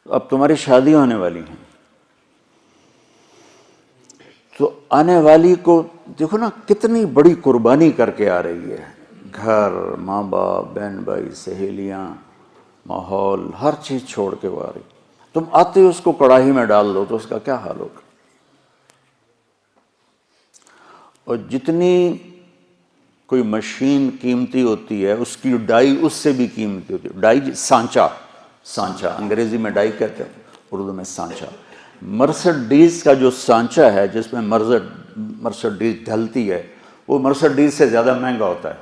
اب تمہاری شادی ہونے والی ہیں، تو آنے والی کو دیکھو نا کتنی بڑی قربانی کر کے آ رہی ہے، گھر، ماں باپ، بہن بھائی، سہیلیاں، ماحول، ہر چیز چھوڑ کے وہ آ رہی. تم آتے ہی اس کو کڑاہی میں ڈال دو تو اس کا کیا حال ہوگا. اور جتنی کوئی مشین قیمتی ہوتی ہے اس کی ڈائی اس سے بھی قیمتی ہوتی ہے. ڈائی سانچہ انگریزی میں ڈائی کہتے ہیں، اردو میں سانچہ. مرسڈیز کا جو سانچہ ہے جس میں مرسڈیز ڈھلتی ہے وہ مرسڈیز سے زیادہ مہنگا ہوتا ہے.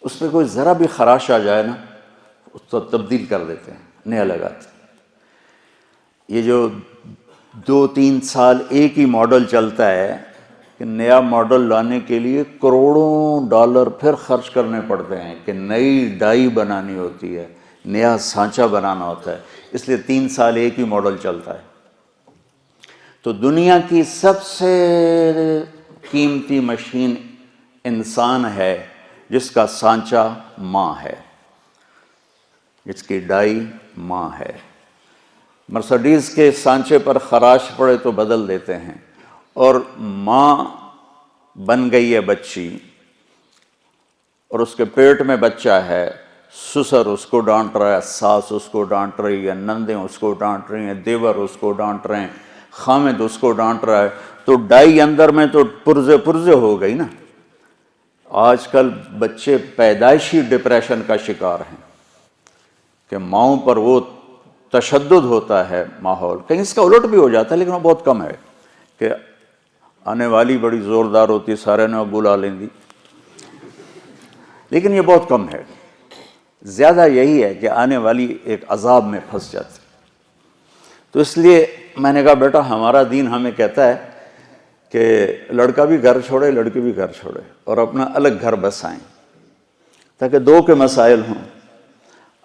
اس پہ کوئی ذرا بھی خراش آ جائے نا اس کو تبدیل کر دیتے ہیں، نیا لگاتے ہیں. یہ جو 2-3 سال ایک ہی ماڈل چلتا ہے کہ نیا ماڈل لانے کے لیے کروڑوں ڈالر پھر خرچ کرنے پڑتے ہیں کہ نئی ڈائی بنانی ہوتی ہے، نیا سانچہ بنانا ہوتا ہے. اس لیے 3 سال ایک ہی ماڈل چلتا ہے. تو دنیا کی سب سے قیمتی مشین انسان ہے جس کا سانچہ ماں ہے، جس کی ڈائی ماں ہے. مرسڈیز کے سانچے پر خراش پڑے تو بدل دیتے ہیں، اور ماں بن گئی ہے بچی اور اس کے پیٹ میں بچہ ہے. سسر اس کو ڈانٹ رہا ہے، ساس اس کو ڈانٹ رہی ہے، نندیں اس کو ڈانٹ رہی ہیں، دیور اس کو ڈانٹ رہے ہیں، خامد اس کو ڈانٹ رہا ہے. تو ڈائی اندر میں تو پرزے ہو گئی نا. آج کل بچے پیدائشی ڈپریشن کا شکار ہیں کہ ماؤں پر وہ تشدد ہوتا ہے ماحول. کہیں اس کا الٹ بھی ہو جاتا ہے لیکن وہ بہت کم ہے کہ آنے والی بڑی زوردار ہوتی سارے نے بلا لیں دی، لیکن یہ بہت کم ہے. زیادہ یہی ہے کہ آنے والی ایک عذاب میں پھنس جاتی. تو اس لیے میں نے کہا بیٹا ہمارا دین ہمیں کہتا ہے کہ لڑکا بھی گھر چھوڑے لڑکی بھی گھر چھوڑے اور اپنا الگ گھر بسائیں تاکہ 2 کے مسائل ہوں.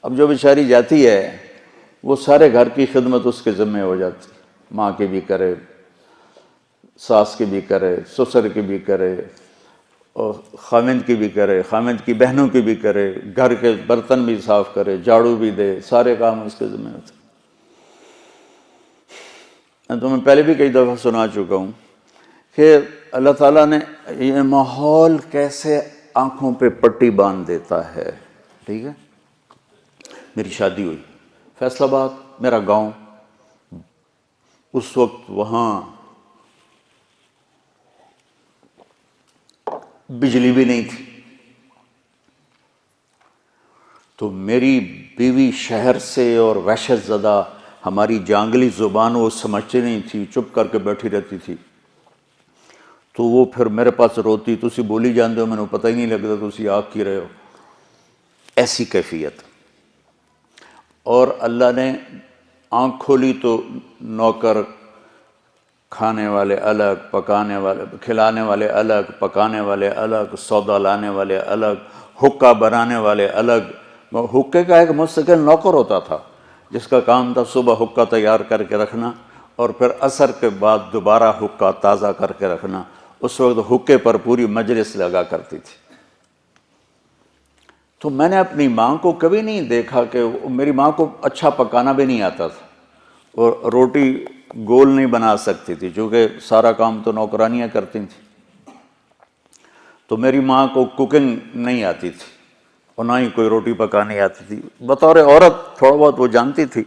اب جو بیچاری جاتی ہے وہ سارے گھر کی خدمت اس کے ذمہ ہو جاتی، ماں کی بھی کرے، ساس کی بھی کرے، سسر کی بھی کرے، اور خامند کی بھی کرے، خامند کی بہنوں کی بھی کرے، گھر کے برتن بھی صاف کرے، جھاڑو بھی دے، سارے کام اس کے ذمہ ہوتے. میں تمہیں پہلے بھی کئی دفعہ سنا چکا ہوں کہ اللہ تعالیٰ نے یہ ماحول کیسے آنکھوں پہ پٹی باندھ دیتا ہے. ٹھیک ہے، میری شادی ہوئی فیصل آباد، میرا گاؤں. اس وقت وہاں بجلی بھی نہیں تھی، تو میری بیوی شہر سے اور وحشت زدہ ہماری جانگلی زبان وہ سمجھتی نہیں تھی، چپ کر کے بیٹھی رہتی تھی. تو وہ پھر میرے پاس روتی، تسی بولی جاندے ہو، میں نے پتہ ہی نہیں لگتا تسی آگ کی رہے ہو. ایسی کیفیت. اور اللہ نے آنکھ کھولی تو نوکر، کھانے والے الگ، پکانے والے، کھلانے والے الگ، پکانے والے الگ، سودا لانے والے الگ، حکا بنانے والے الگ. حکے کا ایک مستقل نوکر ہوتا تھا جس کا کام تھا صبح حکا تیار کر کے رکھنا اور پھر عصر کے بعد دوبارہ حکا تازہ کر کے رکھنا. اس وقت حکے پر پوری مجلس لگا کرتی تھی. تو میں نے اپنی ماں کو کبھی نہیں دیکھا کہ میری ماں کو اچھا پکانا بھی نہیں آتا تھا اور روٹی گول نہیں بنا سکتی تھی چونکہ سارا کام تو نوکرانیاں کرتی تھیں. تو میری ماں کو کوکنگ نہیں آتی تھی اور نہ ہی کوئی روٹی پکانی آتی تھی. بطور عورت تھوڑا بہت وہ جانتی تھی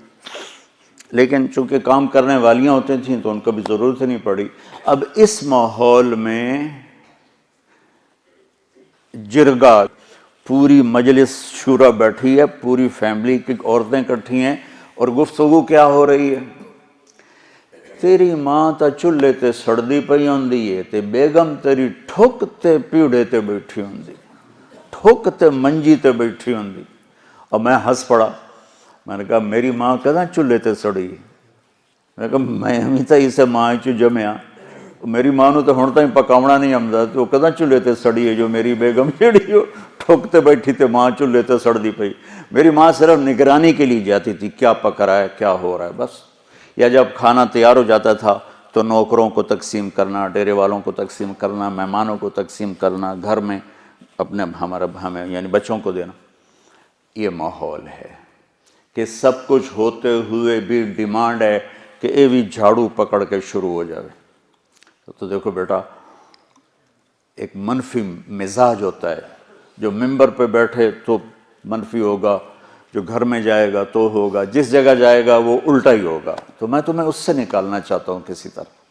لیکن چونکہ کام کرنے والیاں ہوتی تھیں تو ان کو بھی ضرورت نہیں پڑی. اب اس ماحول میں جرگا، پوری مجلس شورا بیٹھی ہے، پوری فیملی کی عورتیں اکٹھی ہیں اور گفتگو کیا ہو رہی ہے؟ تیری ماں تا چولہے تے سڑدی پئی ہوندی ہے تے بیگم تیری ٹھک تے پیڑے تے بیٹھی ہوندی، ٹھک تے منجی تے بیٹھی ہوندی. اور میں ہنس پڑا. میں نے کہا میری ماں کداں چولہے تے سڑی؟ میں نے کہا میں ہمیں تا اسے ماں چو جمیا، میری ماں نو تو ہن تائیں پکاونا نہیں آمدا تو کداں چولہے تے سڑی ہے جو میری بیگم جیڑی ہو ٹھک تے بیٹھی تے ماں چولہے تے سڑدی پئی. میری ماں صرف نگرانی کے لیے جاتی تھی کیا پک رہا ہے کیا ہو رہا ہے بس. یا جب کھانا تیار ہو جاتا تھا تو نوکروں کو تقسیم کرنا، ڈیرے والوں کو تقسیم کرنا، مہمانوں کو تقسیم کرنا، گھر میں اپنے ہمیں یعنی بچوں کو دینا. یہ ماحول ہے کہ سب کچھ ہوتے ہوئے بھی ڈیمانڈ ہے کہ یہ بھی جھاڑو پکڑ کے شروع ہو جائے. تو دیکھو بیٹا، ایک منفی مزاج ہوتا ہے، جو ممبر پہ بیٹھے تو منفی ہوگا، جو گھر میں جائے گا تو ہوگا، جس جگہ جائے گا وہ الٹا ہی ہوگا. تو میں تمہیں اس سے نکالنا چاہتا ہوں کسی طرح.